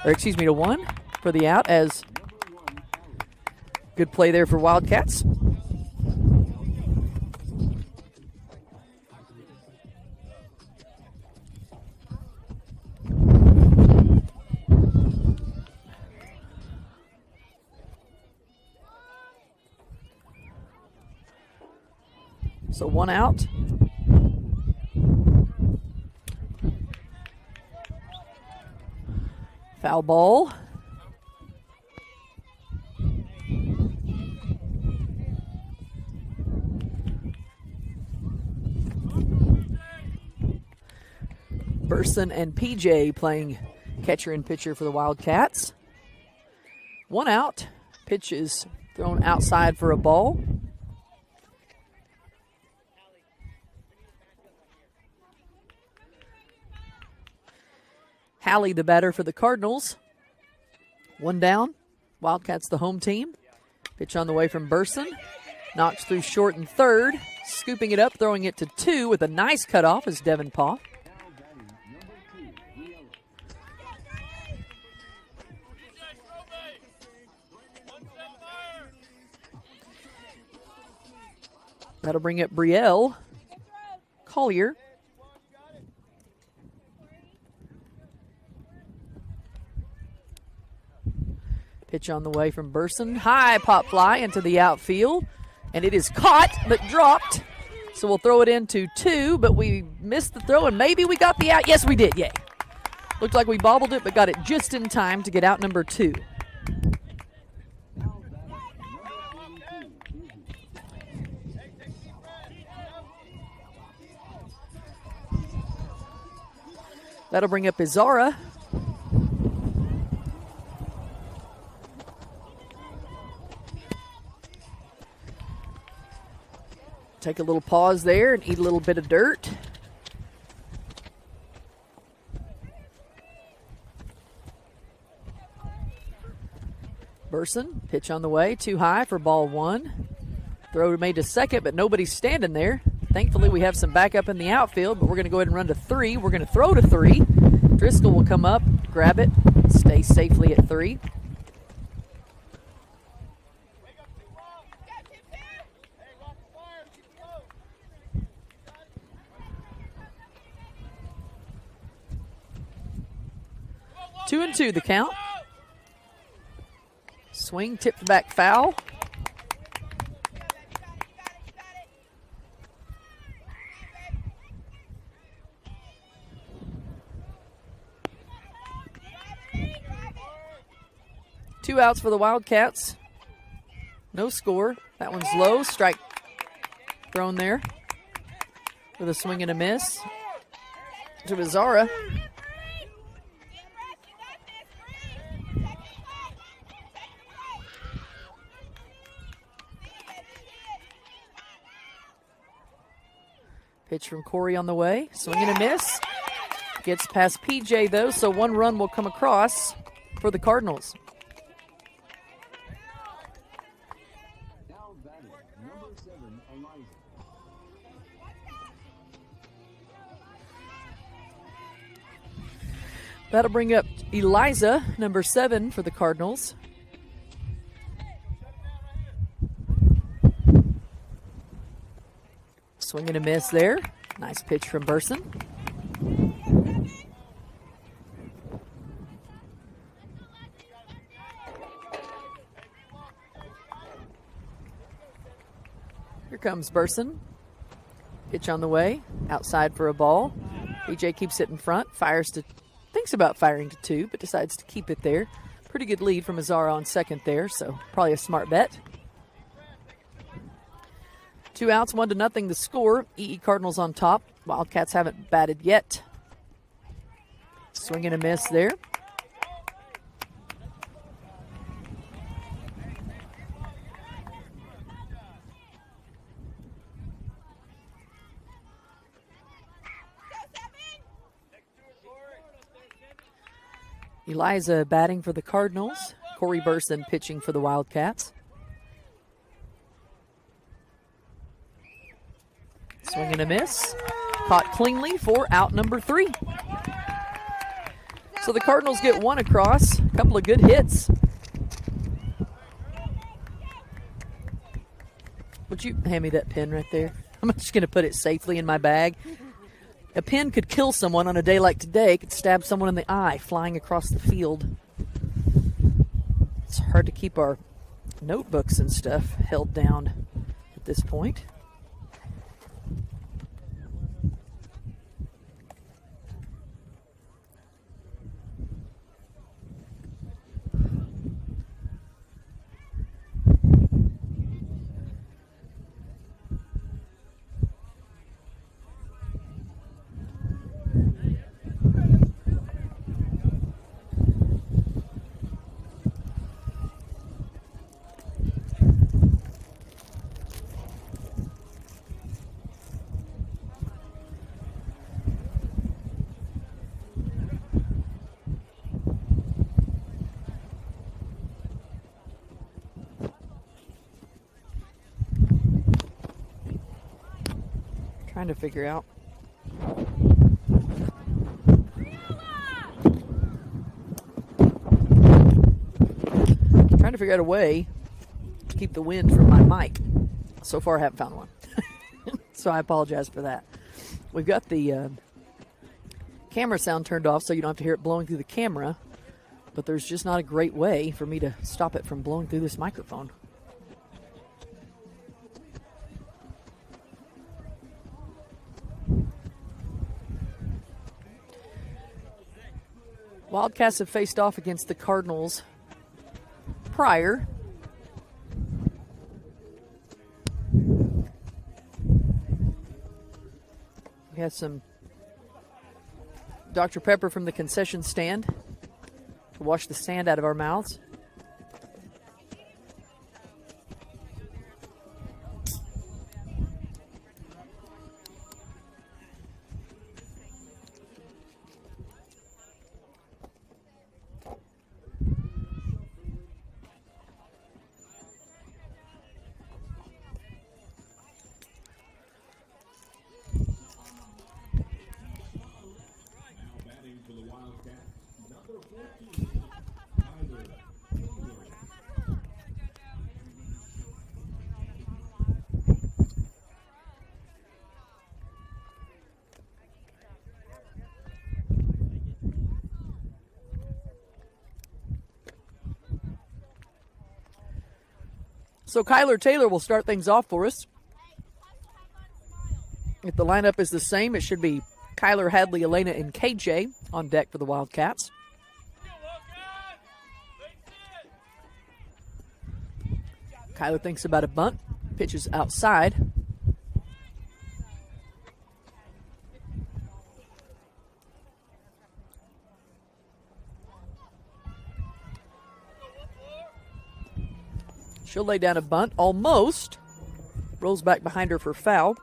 or excuse me, to 1 for the out, as good play there for Wildcats. So 1 out. Foul ball. Burson and PJ playing catcher and pitcher for the Wildcats. 1 out. Pitch is thrown outside for a ball. Hallie, the batter for the Cardinals. 1 down. Wildcats the home team. Pitch on the way from Burson. Knocks through short and third. Scooping it up, throwing it to 2 with a nice cutoff is Devin Paw. That'll bring up Brielle Collier. Pitch on the way from Burson. High pop fly into the outfield. And it is caught, but dropped. So we'll throw it into 2, but we missed the throw, and maybe we got the out. Yes, we did, yay. Looked like we bobbled it, but got it just in time to get out number 2. That'll bring up Izara. Take a little pause there and eat a little bit of dirt. Burson, pitch on the way, too high for ball 1. Throw made to second, but nobody's standing there. Thankfully, we have some backup in the outfield, but we're going to go ahead and run to 3. We're going to throw to 3. Driscoll will come up, grab it, stay safely at 3. Two and 2 the count. Swing, tipped back foul. Two outs for the Wildcats. No score. That one's low. Strike thrown there with a swing and a miss to Bizarra. Pitch from Corey on the way. Swing and a miss. Gets past PJ, though, so 1 run will come across for the Cardinals. That'll bring up Eliza, number 7 for the Cardinals. Swing and a miss there. Nice pitch from Burson. Here comes Burson. Pitch on the way. Outside for a ball. PJ keeps it in front. Thinks about firing to 2, but decides to keep it there. Pretty good lead from Azara on second there, so probably a smart bet. 2 outs, 1-0 the score. EE Cardinals on top. Wildcats haven't batted yet. Swing and a miss there. Eliza batting for the Cardinals. Corey Burson pitching for the Wildcats. Swing and a miss. Caught cleanly for out number 3. So the Cardinals get one across. A couple of good hits. Would you hand me that pin right there? I'm just going to put it safely in my bag. A pin could kill someone on a day like today. It could stab someone in the eye flying across the field. It's hard to keep our notebooks and stuff held down at this point. Trying to figure out. Trying to figure out a way to keep the wind from my mic. So far, I haven't found one. So I apologize for that. We've got the camera sound turned off so you don't have to hear it blowing through the camera, but there's just not a great way for me to stop it from blowing through this microphone. Wildcats have faced off against the Cardinals prior. We have some Dr. Pepper from the concession stand to wash the sand out of our mouths. So Kyler Taylor will start things off for us. If the lineup is the same, it should be Kyler, Hadley, Elena, and KJ on deck for the Wildcats. Kyler thinks about a bunt, pitches outside. She'll lay down a bunt, almost. Rolls back behind her for foul.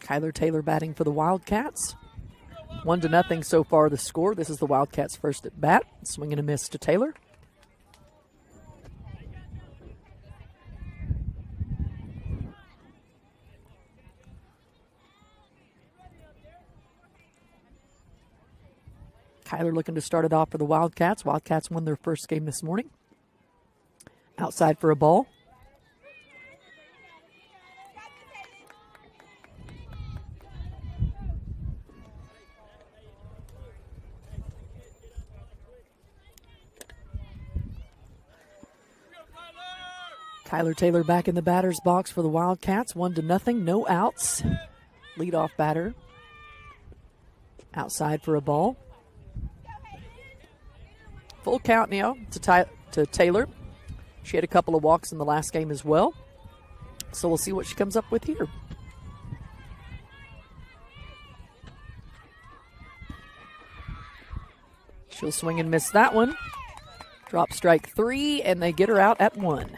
Kyler Taylor batting for the Wildcats. 1-0 so far the score. This is the Wildcats' first at bat. Swing and a miss to Taylor. Kyler looking to start it off for the Wildcats. Wildcats won their first game this morning. Outside for a ball. Kyler Taylor back in the batter's box for the Wildcats. 1-0, no outs. Leadoff batter. Outside for a ball. Full count now to Taylor. She had a couple of walks in the last game as well. So we'll see what she comes up with here. She'll swing and miss that one. Drop strike 3, and they get her out at 1.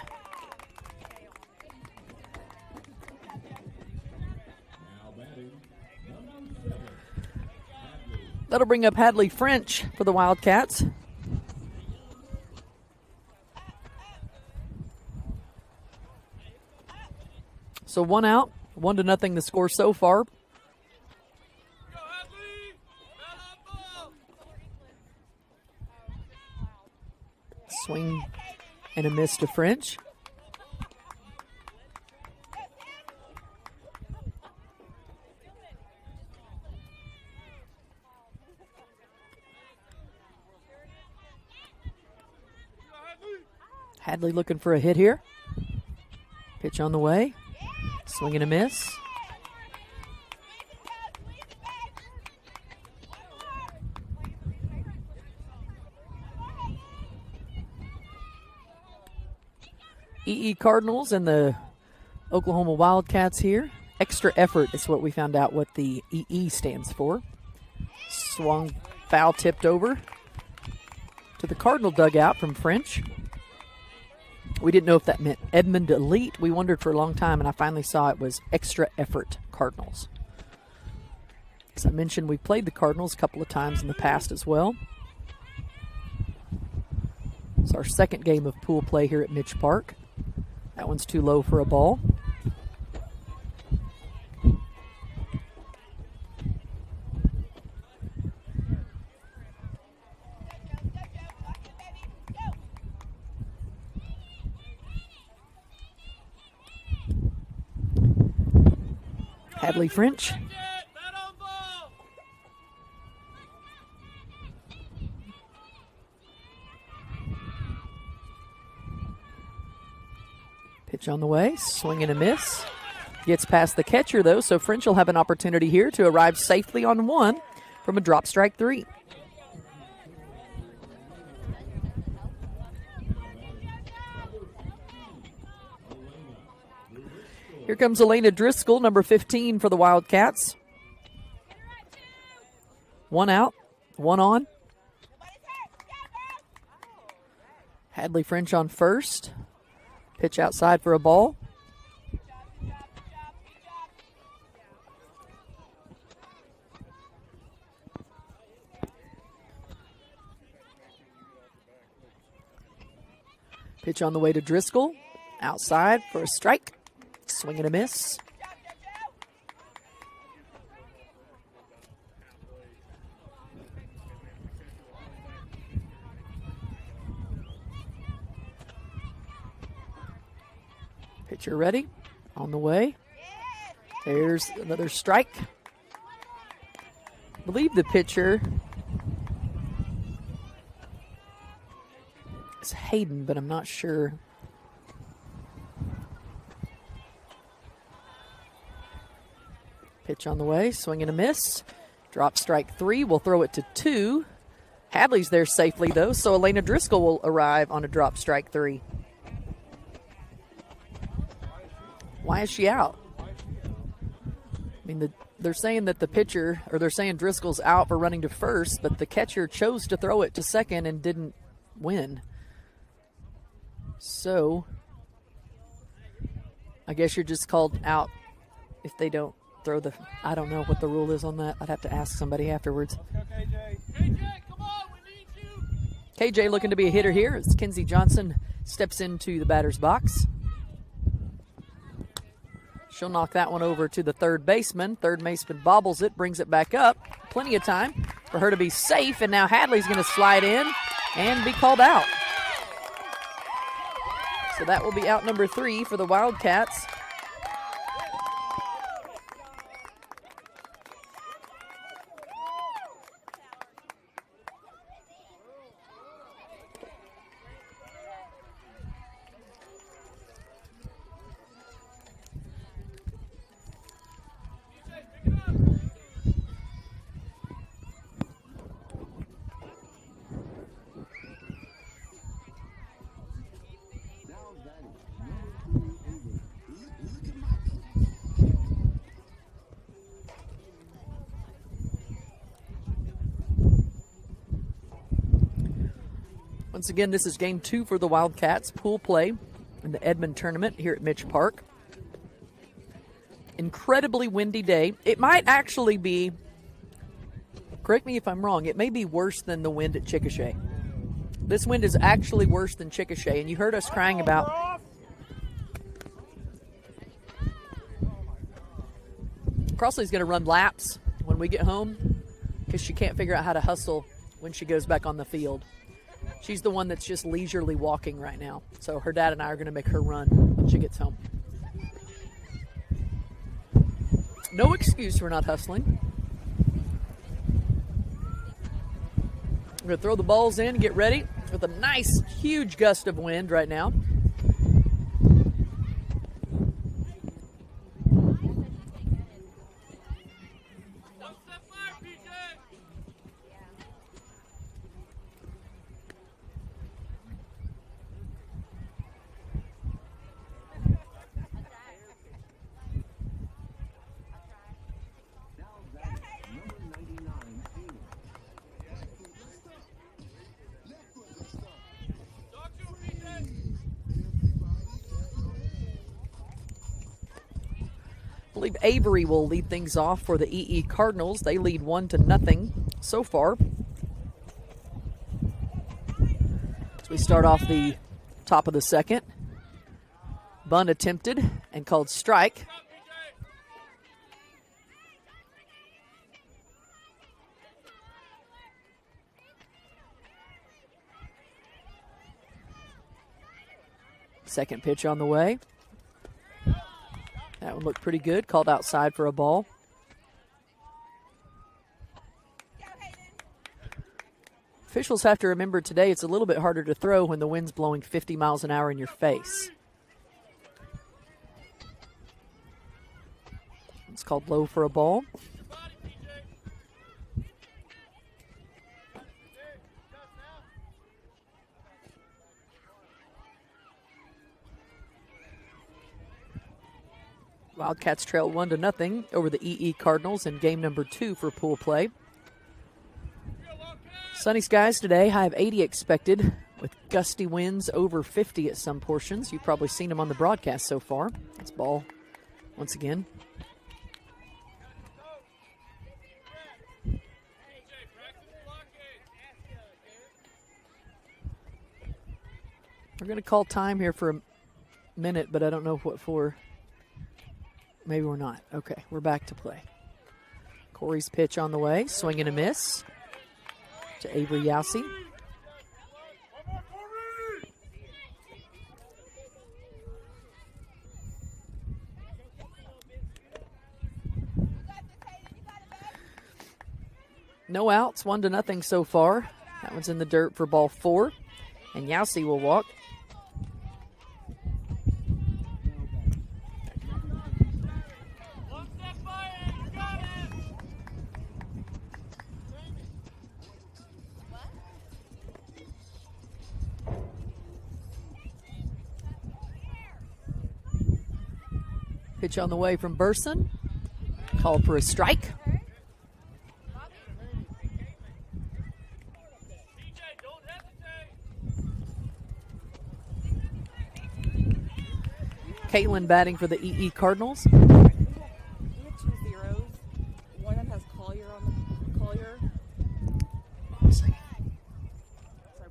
That'll bring up Hadley French for the Wildcats. So 1 out, 1-0 the score so far. Swing and a miss to French. Hadley looking for a hit here. Pitch on the way. Swing and a miss. EE Cardinals and the Oklahoma Wildcats here. Extra effort is what we found out what the EE stands for. Swung, foul tipped over to the Cardinal dugout from French. We didn't know if that meant Edmond Elite. We wondered for a long time, and I finally saw it was Extra Effort Cardinals. As I mentioned, we played the Cardinals a couple of times in the past as well. It's our second game of pool play here at Mitch Park. That one's too low for a ball. Hadley French. Pitch on the way, swing and a miss. Gets past the catcher though, so French will have an opportunity here to arrive safely on 1 from a drop strike 3. Here comes Elena Driscoll, number 15 for the Wildcats. 1 out, 1 on. Hadley French on first. Pitch outside for a ball. Pitch on the way to Driscoll. Outside for a strike. Swing and a miss. Pitcher ready. On the way. There's another strike. I believe the pitcher is Hayden, but I'm not sure. Pitch on the way, swing and a miss. Drop strike 3, we'll throw it to 2. Hadley's there safely though, so Elena Driscoll will arrive on a drop strike 3. Why is she out? I mean, they're saying that the pitcher, or they're saying Driscoll's out for running to first, but the catcher chose to throw it to second and didn't win. So, I guess you're just called out if they don't throw the, I don't know what the rule is on that. I'd have to ask somebody afterwards. KJ, come on, we need you. KJ looking to be a hitter here as Kinsey Johnson steps into the batter's box. She'll knock that one over to the third baseman. Third baseman bobbles it, brings it back up. Plenty of time for her to be safe, and now Hadley's going to slide in and be called out. So that will be out number 3 for the Wildcats. Once again, this is game 2 for the Wildcats, pool play in the Edmond tournament here at Mitch Park. Incredibly windy day. It might actually be, correct me if I'm wrong, it may be worse than the wind at Chickasha. This wind is actually worse than Chickasha, and you heard us crying about Crossley's going to run laps when we get home because she can't figure out how to hustle when she goes back on the field. She's the one that's just leisurely walking right now. So her dad and I are going to make her run when she gets home. No excuse for not hustling. We're going to throw the balls in and get ready with a nice, huge gust of wind right now. I believe Avery will lead things off for the EE Cardinals. They lead 1-0 so far. So we start off the top of the second. Bunt attempted and called strike. Second pitch on the way. That one looked pretty good. Called outside for a ball. Officials have to remember today it's a little bit harder to throw when the wind's blowing 50 miles an hour in your face. It's called low for a ball. Wildcats trail 1-0 over the EE Cardinals in game number 2 for pool play. Sunny skies today, high of 80 expected with gusty winds over 50 at some portions. You've probably seen them on the broadcast so far. That's ball once again. We're going to call time here for a minute, but I don't know what for. Maybe we're not. Okay, we're back to play. Corey's pitch on the way. Swing and a miss to Avery Yossi. No outs, 1-0 so far. That one's in the dirt for ball 4. And Yossi will walk. Pitch on the way from Burson. Called for a strike. Caitlin batting for the EE Cardinals. We have 2 zeros. One of them has Collier on the Collier. One second. Sorry.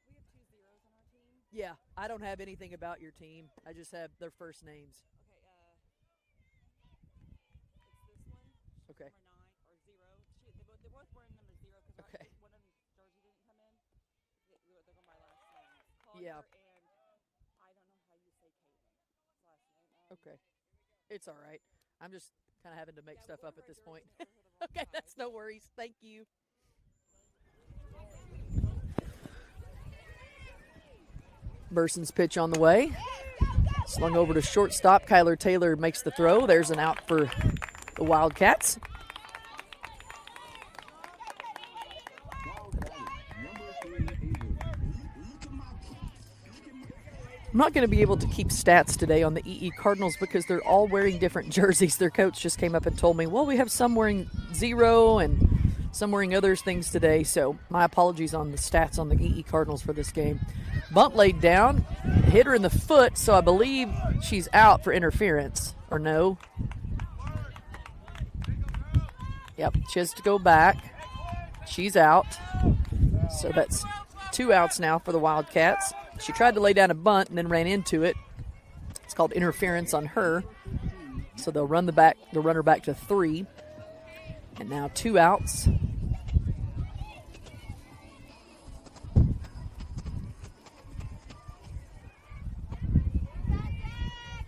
We have 2 zeros on our team. Yeah, I don't have anything about your team. I just have their first names. Okay, it's this one. Okay. Number 9 or 0. They both were in number 0 because Okay. one of them jersey didn't come in. They're going by last names. Collier Yeah. and I don't know how you say Caitlin's last name. Okay. It's all right. I'm just kind of having to make stuff up at this point. Those are the wrong Okay, guys. that's no worries. Thank you. Burson's pitch on the way. Slung over to shortstop. Kyler Taylor makes the throw. There's an out for the Wildcats. I'm not going to be able to keep stats today on the EE Cardinals because they're all wearing different jerseys. Their coach just came up and told me, well, we have some wearing 0 and some wearing other things today. So my apologies on the stats on the EE Cardinals for this game. Bunt laid down, hit her in the foot, so I believe she's out for interference, or no? Yep, she has to go back. She's out. So that's 2 outs now for the Wildcats. She tried to lay down a bunt and then ran into it. It's called interference on her. So they'll run the runner back to 3. And now 2 outs.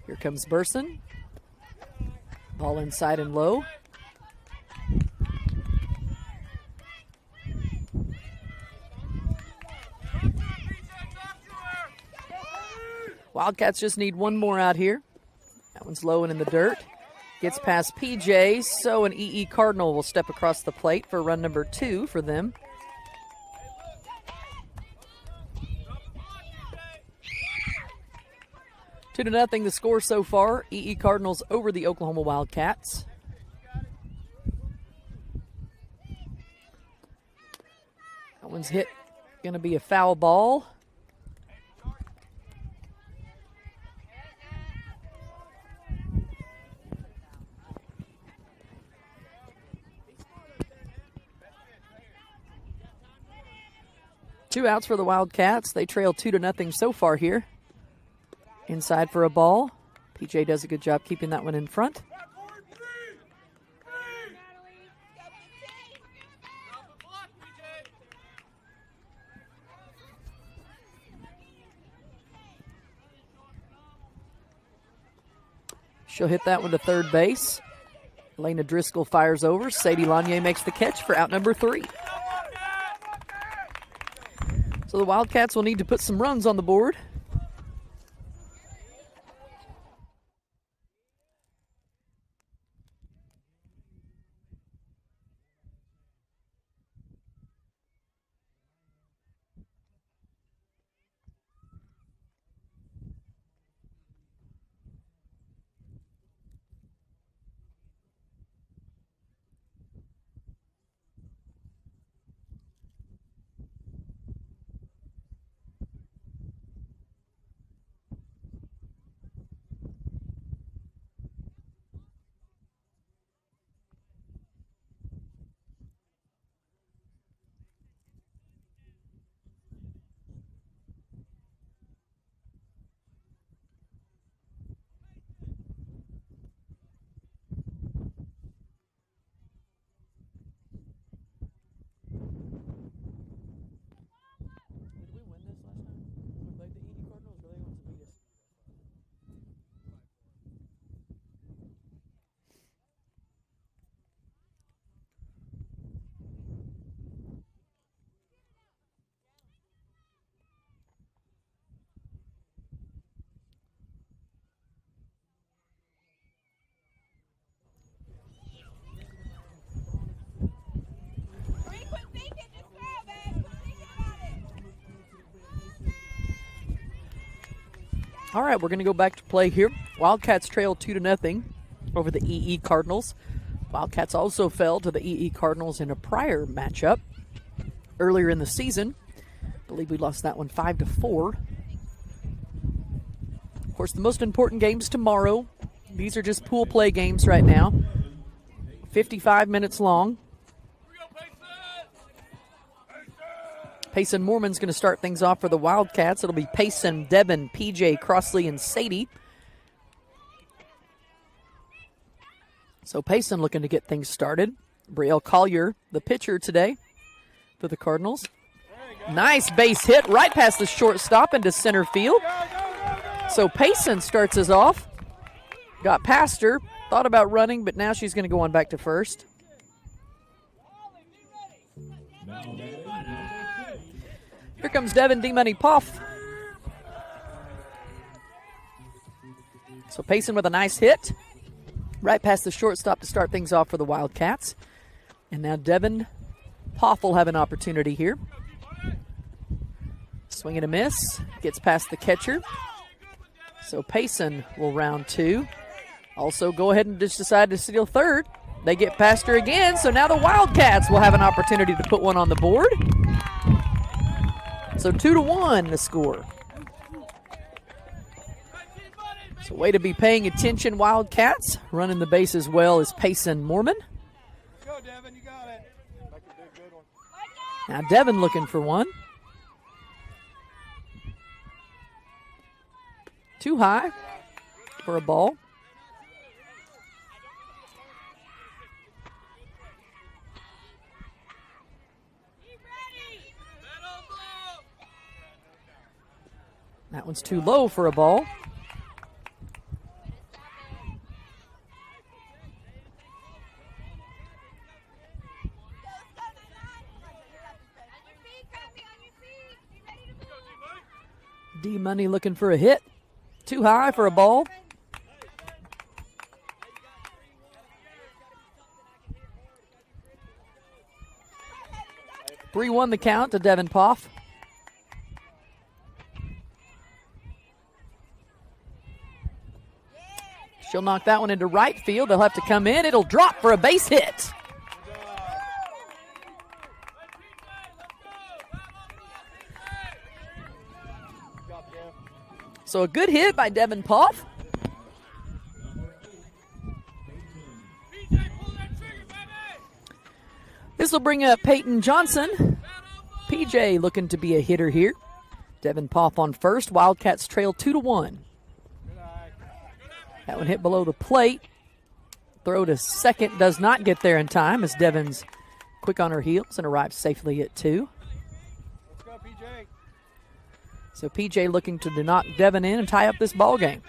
Here comes Burson. Ball inside and low. Wildcats just need one more out here. That one's low and in the dirt. Gets past PJ, so an EE Cardinal will step across the plate for run number 2 for them. Two to nothing the score so far. EE Cardinals over the Oklahoma Wildcats. That one's hit, going to be a foul ball. Two outs for the Wildcats. They trail 2-0 so far here. Inside for a ball. PJ does a good job keeping that one in front. She'll hit that one to third base. Elena Driscoll fires over. Sadie Lanier makes the catch for out number 3. So the Wildcats will need to put some runs on the board. All right, we're going to go back to play here. Wildcats trail 2-0 over the EE Cardinals. Wildcats also fell to the EE Cardinals in a prior matchup earlier in the season. I believe we lost that one 5-4. Of course, the most important games tomorrow. These are just pool play games right now. 55 minutes long. Payson Moorman's going to start things off for the Wildcats. It'll be Payson, Devin, PJ, Crossley, and Sadie. So Payson looking to get things started. Brielle Collier, the pitcher today for the Cardinals. Nice base hit right past the shortstop into center field. So Payson starts us off. Got past her, thought about running, but now she's going to go on back to first. Here comes Devin D-Money Poff. So Payson with a nice hit. Right past the shortstop to start things off for the Wildcats. And now Devin Poff will have an opportunity here. Swing and a miss. Gets past the catcher. So Payson will round 2. Also go ahead and just decide to steal third. They get past her again, so now the Wildcats will have an opportunity to put one on the board. So 2-1 the score. So way to be paying attention, Wildcats. Running the base as well as Payson Moorman. Go, Devin, you got it. Good one. Now Devin looking for one. Too high for a ball. That one's too low for a ball. D Money looking for a hit. Too high for a ball. 3-1 the count to Devin Poff. She'll knock that one into right field. They'll have to come in. It'll drop for a base hit. So a good hit by Devin Poff. This will bring up Peyton Johnson. PJ looking to be a hitter here. Devin Poff on first. Wildcats trail 2-1. That one hit below the plate. Throw to second does not get there in time as Devin's quick on her heels and arrives safely at 2. Let's go, PJ. So PJ looking to knock Devin in and tie up this ball game.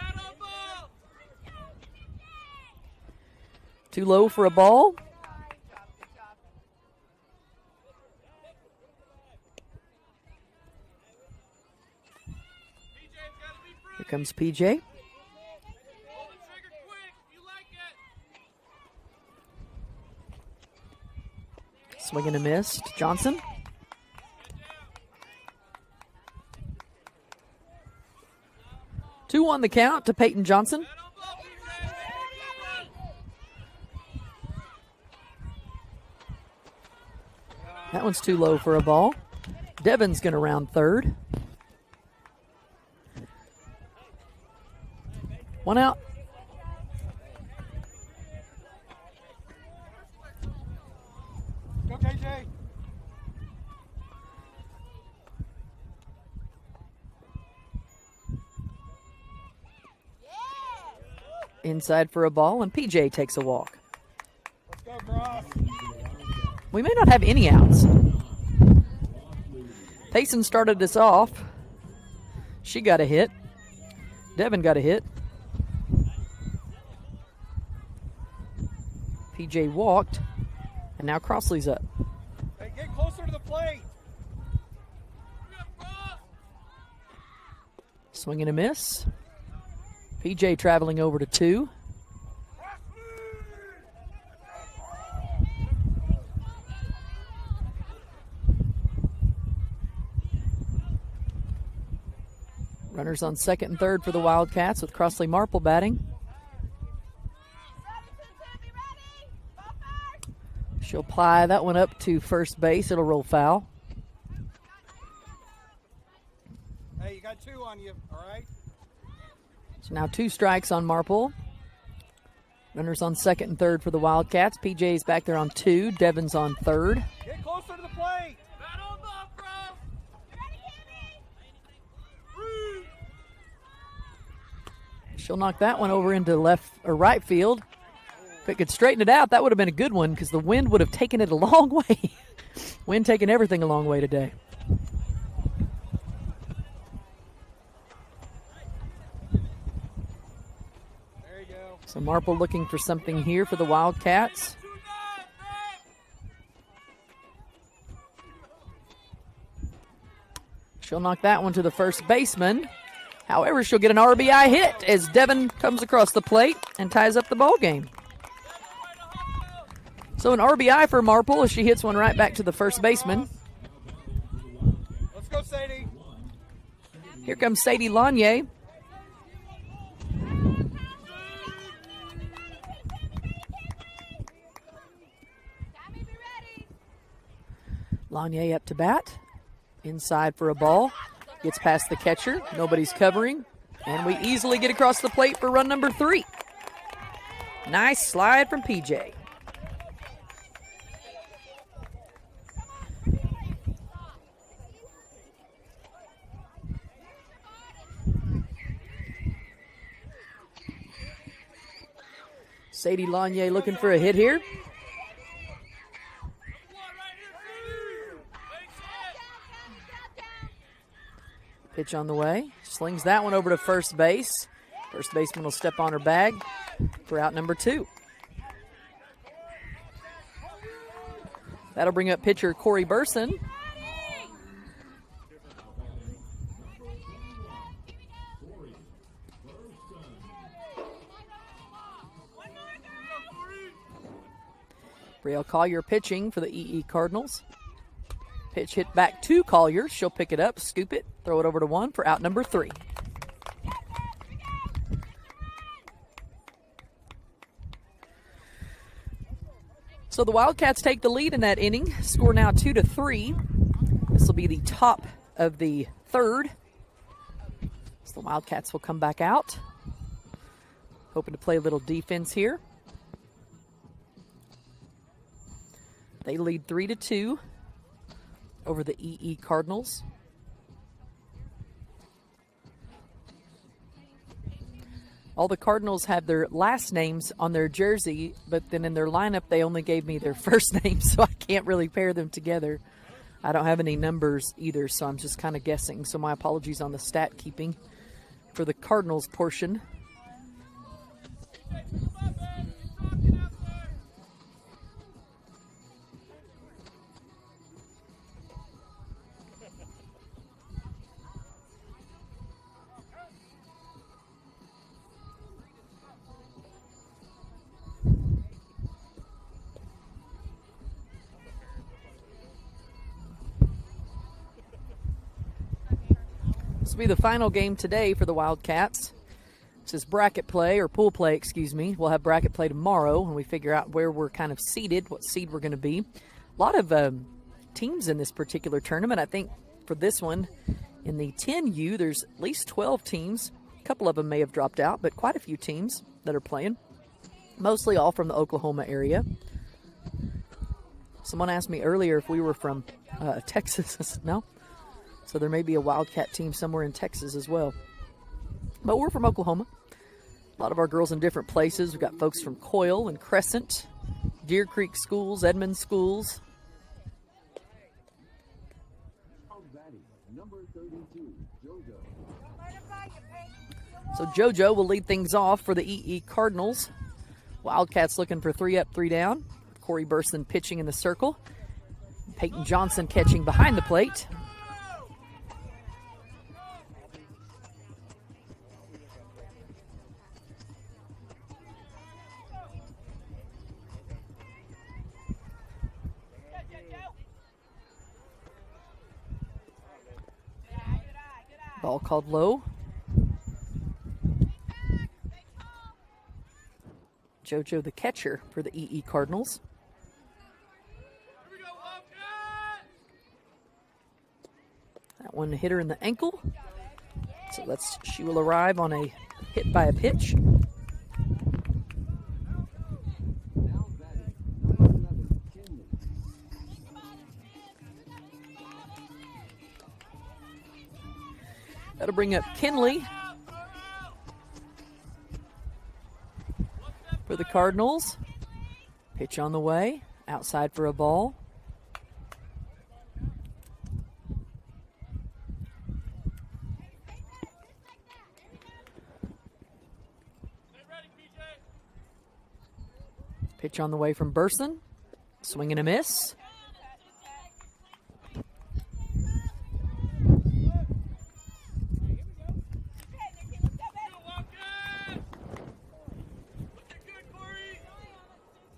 Too low for a ball. Here comes PJ. Swing and a miss to Johnson. Two on the count to Peyton Johnson. That one's too low for a ball. Devin's going to round third. One out. Go, KJ. Inside for a ball, and PJ takes a walk. Let's go, Cross. We may not have any outs. Payson started us off. She got a hit. Devin got a hit. PJ walked, and now Crossley's up. Hey, get closer to the plate. Swing and a miss. PJ traveling over to 2. Runners on second and third for the Wildcats with Crossley Marple batting. She'll ply that one up to first base. It'll roll foul. Hey, you got 2 on you, all right? So now 2 strikes on Marple. Runners on second and third for the Wildcats. PJ's back there on 2. Devin's on third. Get closer to the plate. She'll knock that one over into left or right field. If it could straighten it out, that would have been a good one because the wind would have taken it a long way. Wind taking everything a long way today. There you go. So Marple looking for something here for the Wildcats. She'll knock that one to the first baseman. However, she'll get an RBI hit as Devin comes across the plate and ties up the ball game. So an RBI for Marple as she hits one right back to the first baseman. Let's go, Sadie. Here comes Sadie Lanier. Lanier up to bat. Inside for a ball. Gets past the catcher. Nobody's covering. And we easily get across the plate for run number 3. Nice slide from PJ. Sadie Lanier looking for a hit here. Pitch on the way. Slings that one over to first base. First baseman will step on her bag for out number 2. That'll bring up pitcher Corey Burson. Brielle Collier pitching for the EE Cardinals. Pitch hit back to Collier. She'll pick it up, scoop it, throw it over to 1 for out number 3. So the Wildcats take the lead in that inning. Score now 2-3. This will be the top of the 3rd. So the Wildcats will come back out. Hoping to play a little defense here. They lead 3-2 over the EE Cardinals. All the Cardinals have their last names on their jersey, but then in their lineup, they only gave me their first name, so I can't really pair them together. I don't have any numbers either, so I'm just kind of guessing. So my apologies on the stat keeping for the Cardinals portion. This will be the final game today for the Wildcats. This is bracket play, or pool play, excuse me. We'll have bracket play tomorrow when we figure out where we're kind of seeded, what seed we're going to be. A lot of teams in this particular tournament. I think for this one, in the 10U, there's at least 12 teams. A couple of them may have dropped out, but quite a few teams that are playing. Mostly all from the Oklahoma area. Someone asked me earlier if we were from Texas. I said, no. So there may be a Wildcat team somewhere in Texas as well. But we're from Oklahoma. A lot of our girls in different places. We've got folks from Coyle and Crescent, Deer Creek schools, Edmond schools. So JoJo will lead things off for the EE Cardinals. Wildcats looking for 3 up, 3 down. Corey Burson pitching in the circle. Peyton Johnson catching behind the plate. Ball called low. JoJo the catcher for the EE Cardinals. That one hit her in the ankle. So she will arrive on a hit by a pitch. That'll bring up Kinley for the Cardinals. Pitch on the way, outside for a ball. Pitch on the way from Burson. Swing and a miss.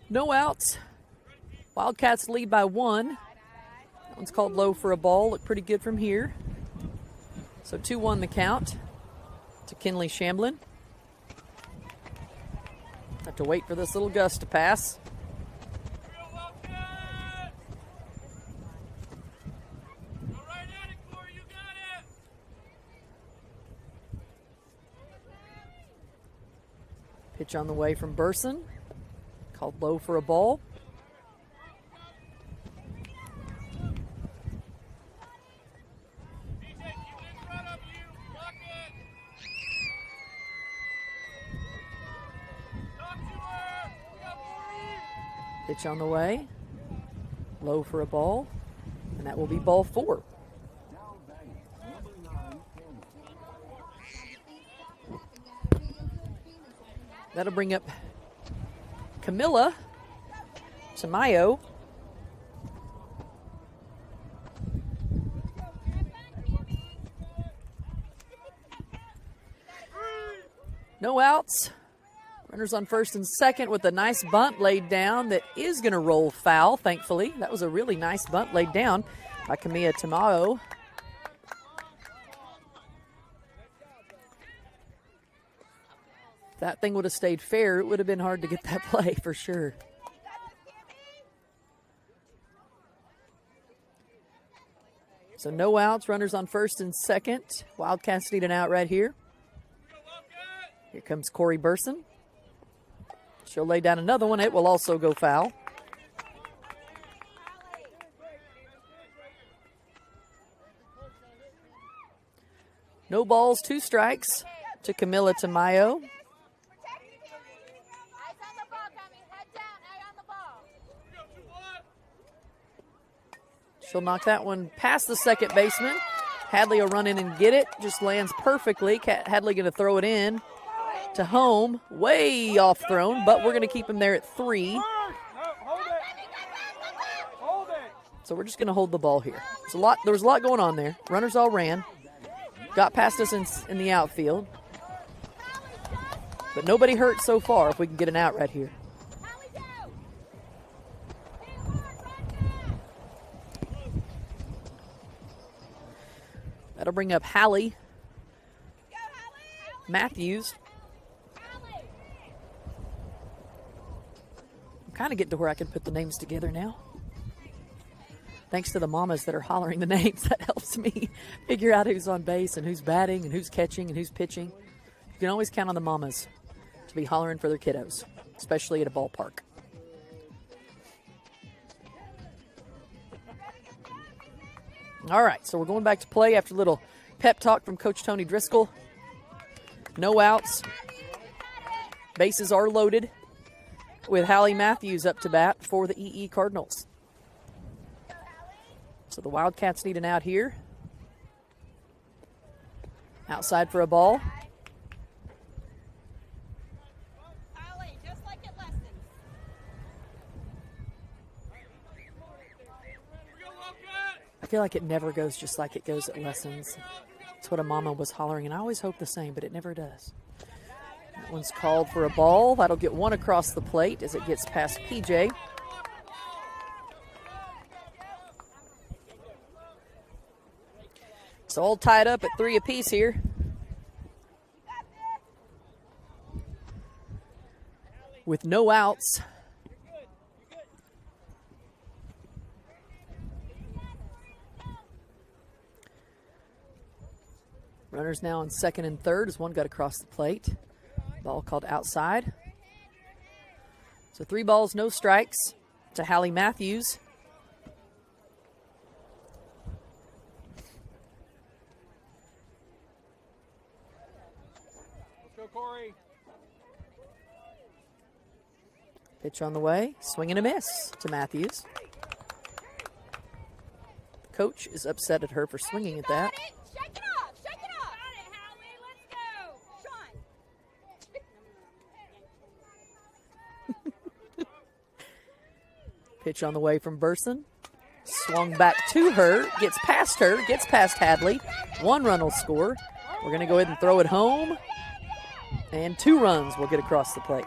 No outs. Wildcats lead by 1. That one's called low for a ball. Looked pretty good from here. So 2-1 the count to Kinley Shamblin. Have to wait for this little gust to pass. Pitch on the way from Burson. Called low for a ball. Pitch on the way. Low for a ball. And that will be ball 4. That'll bring up Camilla Tamayo. No outs. Runners on first and second with a nice bunt laid down that is going to roll foul, thankfully. That was a really nice bunt laid down by Camilla Tamayo. If that thing would have stayed fair, it would have been hard to get that play for sure. So no outs, runners on first and second. Wildcats need an out right here. Here comes Corey Burson. She'll lay down another one. It will also go foul. No balls, 2 strikes to Camilla Tamayo. She'll knock that one past the second baseman. Hadley will run in and get it. Just lands perfectly. Hadley going to throw it in to home. Way off thrown, but we're going to keep him there at 3. So we're just going to hold the ball here. There was a lot going on there. Runners all ran. Got past us in the outfield. But nobody hurt so far if we can get an out right here. That'll bring up Hallie Matthews. I'm kind of getting to where I can put the names together now. Thanks to the mamas that are hollering the names, that helps me figure out who's on base and who's batting and who's catching and who's pitching. You can always count on the mamas to be hollering for their kiddos, especially at a ballpark. All right, so we're going back to play after a little pep talk from Coach Tony Driscoll. No outs. Bases are loaded with Hallie Matthews up to bat for the EE Cardinals. So the Wildcats need an out here. Outside for a ball. I feel like it never goes just like it goes at lessons. That's what a mama was hollering, and I always hope the same, but it never does. That one's called for a ball. That'll get one across the plate as it gets past PJ. It's all tied up at 3 apiece here. With no outs. Runners now on second and third as one got across the plate. Ball called outside. So 3 balls, no strikes to Hallie Matthews. Let's go, Corey. Pitch on the way. Swing and a miss to Matthews. Coach is upset at her for swinging at that. Pitch on the way from Burson. Swung back to her. Gets past her. Gets past Hadley. 1 run will score. We're going to go ahead and throw it home. And 2 runs will get across the plate.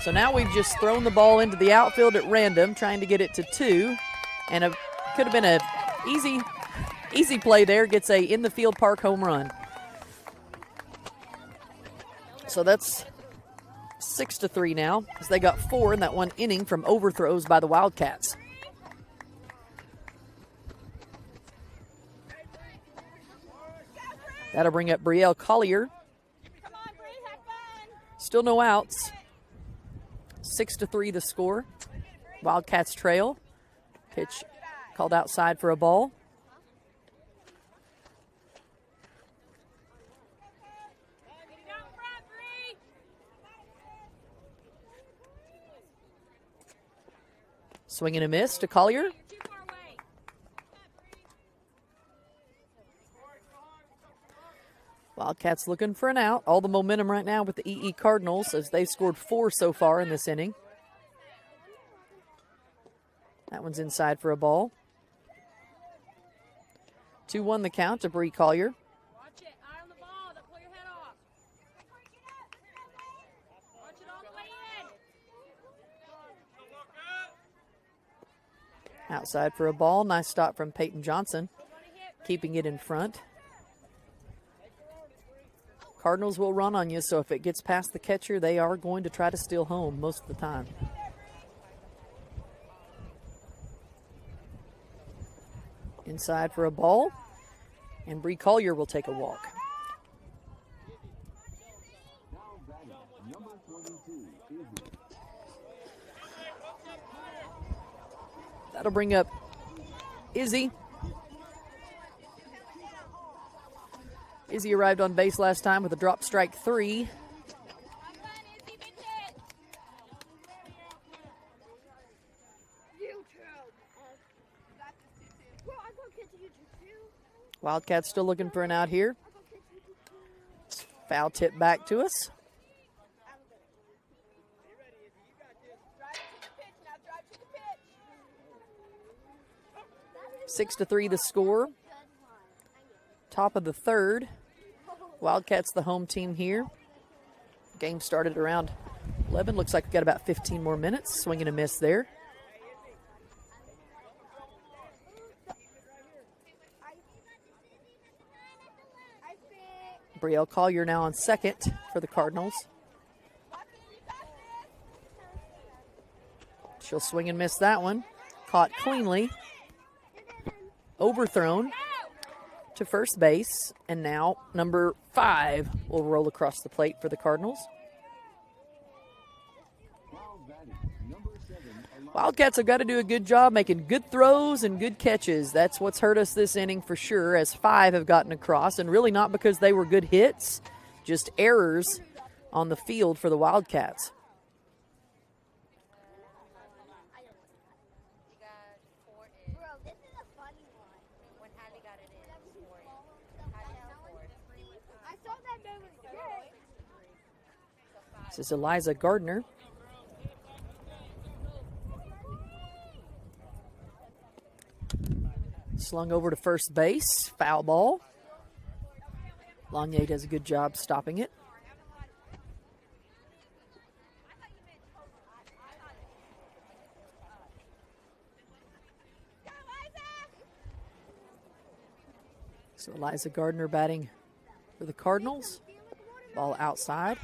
So now we've just thrown the ball into the outfield at random, trying to get it to 2. And it could have been an easy play there. Gets a in-the-field park home run. So that's 6-3 now, as they got 4 in that one inning from overthrows by the Wildcats. That'll bring up Brielle Collier. Still no outs. 6-3 the score. Wildcats trail. Pitch called outside for a ball. Swing and a miss to Collier. Wildcats looking for an out. All the momentum right now with the EE Cardinals as they've scored 4 so far in this inning. That one's inside for a ball. 2-1 the count to Bree Collier. Watch it. Eye on the ball. Don't pull your head off. Watch it all the way in. Outside for a ball. Nice stop from Peyton Johnson, keeping it in front. Cardinals will run on you, so if it gets past the catcher, they are going to try to steal home most of the time. Inside for a ball, and Bree Collier will take a walk. That'll bring up Izzy. Izzy arrived on base last time with a drop strike 3. Wildcats still looking for an out here. Foul tip back to us. Six to 3 the score. Top of the third. Wildcats the home team here. Game started around 11. Looks like we've got about 15 more minutes. Swing and a miss there. Brielle Collier now on second for the Cardinals. She'll swing and miss that one. Caught cleanly. Overthrown to first base. And now number 5 will roll across the plate for the Cardinals. Wildcats have got to do a good job making good throws and good catches. That's what's hurt us this inning for sure, as 5 have gotten across, and really not because they were good hits, just errors on the field for the Wildcats. This is Eliza Gardner. Slung over to first base, foul ball. Lanier does a good job stopping it. So Eliza Gardner batting for the Cardinals. Ball outside.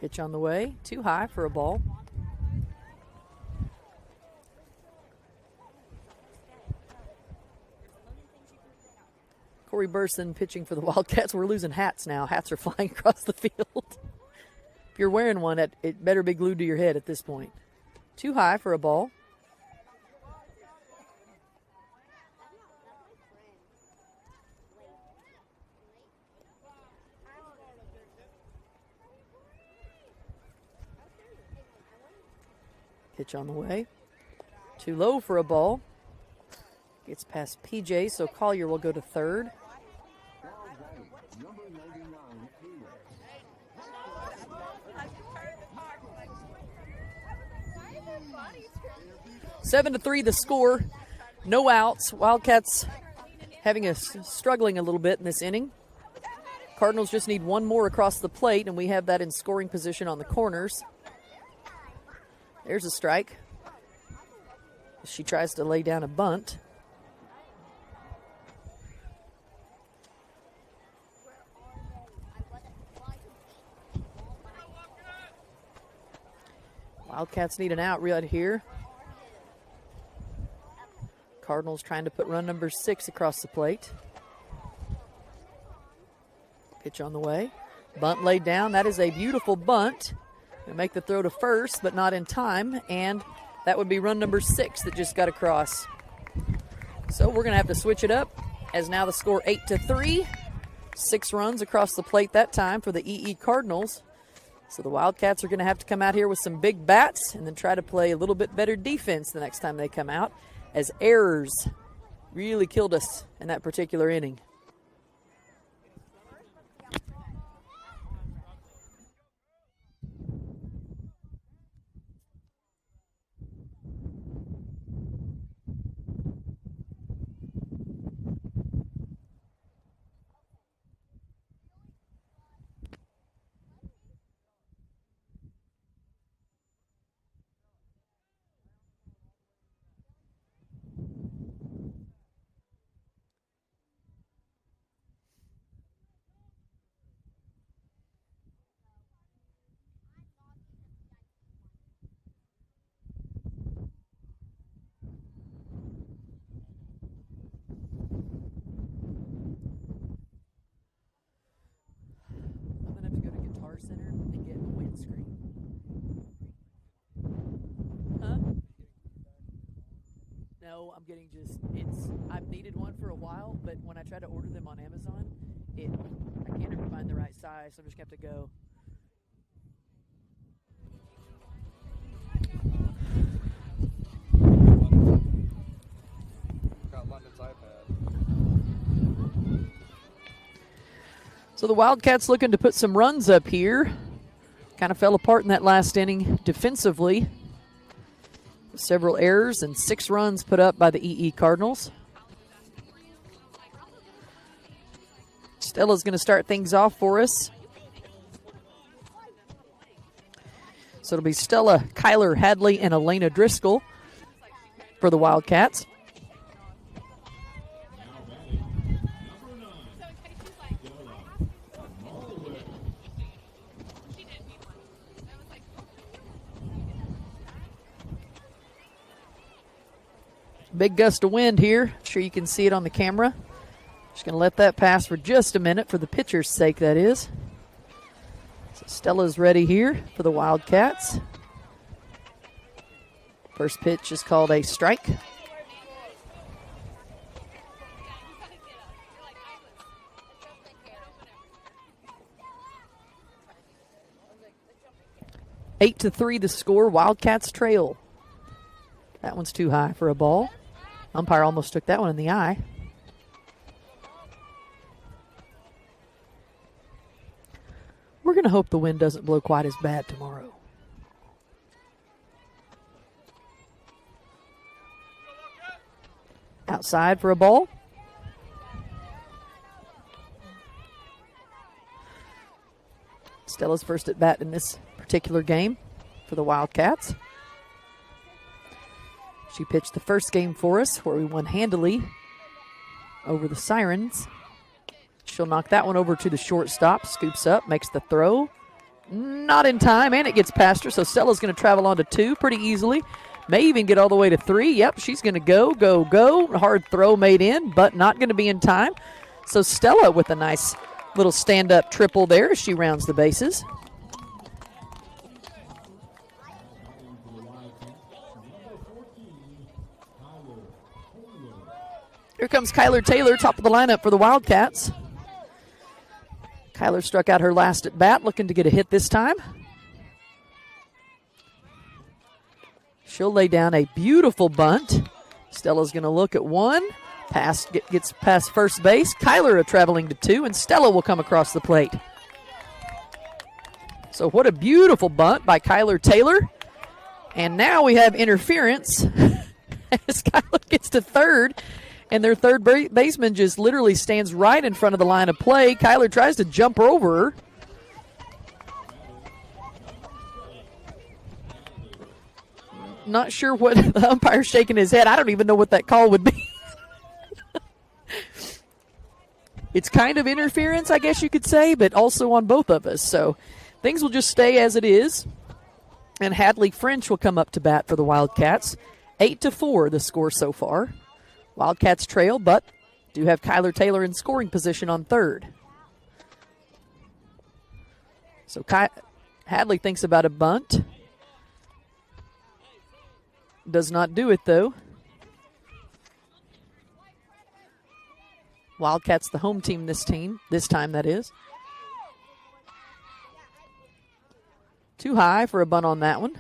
Pitch on the way, too high for a ball. Corey Burson pitching for the Wildcats. We're losing hats now. Hats are flying across the field. If you're wearing one, it better be glued to your head at this point. Too high for a ball. Pitch on the way. Too low for a ball. Gets past PJ, so Collier will go to third. Seven to 3 the score. No outs. Wildcats struggling a little bit in this inning. Cardinals just need one more across the plate, and we have that in scoring position on the corners. There's a strike. She tries to lay down a bunt. Wildcats need an out right here. Cardinals trying to put run number 6 across the plate. Pitch on the way. Bunt laid down. That is a beautiful bunt. They make the throw to first, but not in time, and that would be run number 6 that just got across. So we're going to have to switch it up, as now the score 8 to 3. 6 runs across the plate that time for the EE Cardinals. So the Wildcats are going to have to come out here with some big bats and then try to play a little bit better defense the next time they come out, as errors really killed us in that particular inning. I'm going to have to go to Guitar Center and get a windscreen. Huh? No, I'm getting I've needed one for a while, but when I try to order them on Amazon, I can't ever find the right size, so I'm just going to have to go. Got London's iPad. So the Wildcats looking to put some runs up here. Kind of fell apart in that last inning defensively. Several errors and 6 runs put up by the EE Cardinals. Stella's going to start things off for us. So it'll be Stella, Kyler Hadley, and Elena Driscoll for the Wildcats. Big gust of wind here. I'm sure you can see it on the camera. Just going to let that pass for just a minute for the pitcher's sake, that is. So Stella's ready here for the Wildcats. First pitch is called a strike. Eight to 3 the score. Wildcats trail. That one's too high for a ball. Umpire almost took that one in the eye. We're going to hope the wind doesn't blow quite as bad tomorrow. Outside for a ball. Stella's first at bat in this particular game for the Wildcats. She pitched the first game for us where we won handily over the Sirens. She'll knock that one over to the shortstop, scoops up, makes the throw. Not in time, and it gets past her, so Stella's going to travel on to 2 pretty easily. May even get all the way to 3. Yep, she's going to go. Hard throw made in, but not going to be in time. So Stella with a nice little stand-up triple there as she rounds the bases. Here comes Kyler Taylor, top of the lineup for the Wildcats. Kyler struck out her last at bat, looking to get a hit this time. She'll lay down a beautiful bunt. Stella's going to look at 1. Gets past first base. Kyler traveling to 2, and Stella will come across the plate. So what a beautiful bunt by Kyler Taylor. And now we have interference as Kyler gets to third. And their third baseman just literally stands right in front of the line of play. Kyler tries to jump over her. Not sure what the umpire's shaking his head. I don't even know what that call would be. It's kind of interference, I guess you could say, but also on both of us. So things will just stay as it is. And Hadley French will come up to bat for the Wildcats. 8-4 the score so far. Wildcats trail, but do have Kyler Taylor in scoring position on third. So Hadley thinks about a bunt. Does not do it, though. Wildcats the home team this time that is. Too high for a bunt on that one.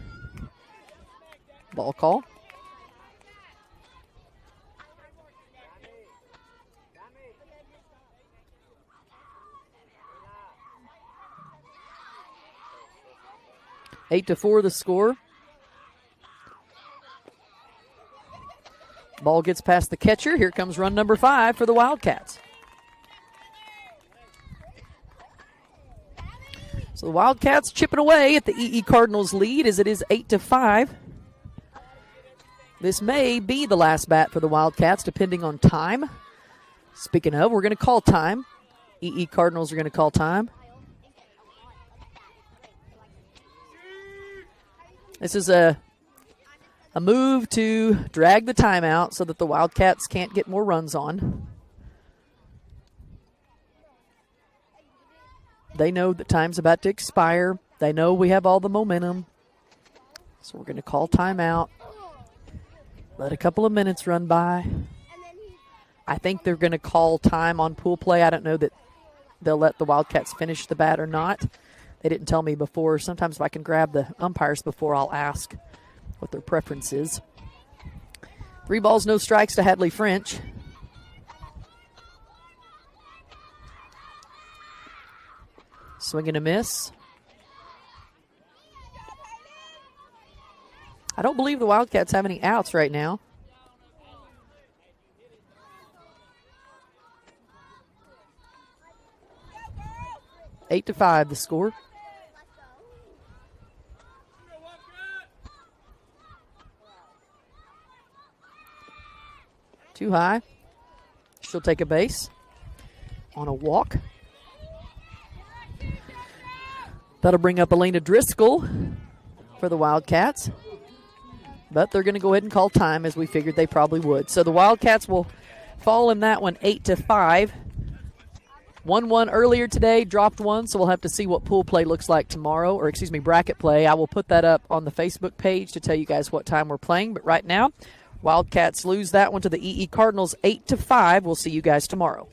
Ball call. 8-4 the score. Ball gets past the catcher. Here comes run number 5 for the Wildcats. So the Wildcats chipping away at the EE Cardinals lead as it is 8-5. This may be the last bat for the Wildcats depending on time. Speaking of, we're going to call time. EE Cardinals are going to call time. This is a move to drag the timeout so that the Wildcats can't get more runs on. They know that time's about to expire. They know we have all the momentum. So we're going to call timeout. Let a couple of minutes run by. I think they're going to call time on pool play. I don't know that they'll let the Wildcats finish the bat or not. They didn't tell me before. Sometimes if I can grab the umpires before, I'll ask what their preference is. 3 balls, no strikes to Hadley French. Swing and a miss. I don't believe the Wildcats have any outs right now. Eight to 5 the score. Too high. She'll take a base on a walk. That'll bring up Elena Driscoll for the Wildcats. But they're going to go ahead and call time as we figured they probably would. So the Wildcats will fall in that one 8-5. 1-1 earlier today, dropped one, so we'll have to see what pool play looks like tomorrow, or excuse me, bracket play. I will put that up on the Facebook page to tell you guys what time we're playing. But right now, Wildcats lose that one to the EE Cardinals 8-5. We'll see you guys tomorrow.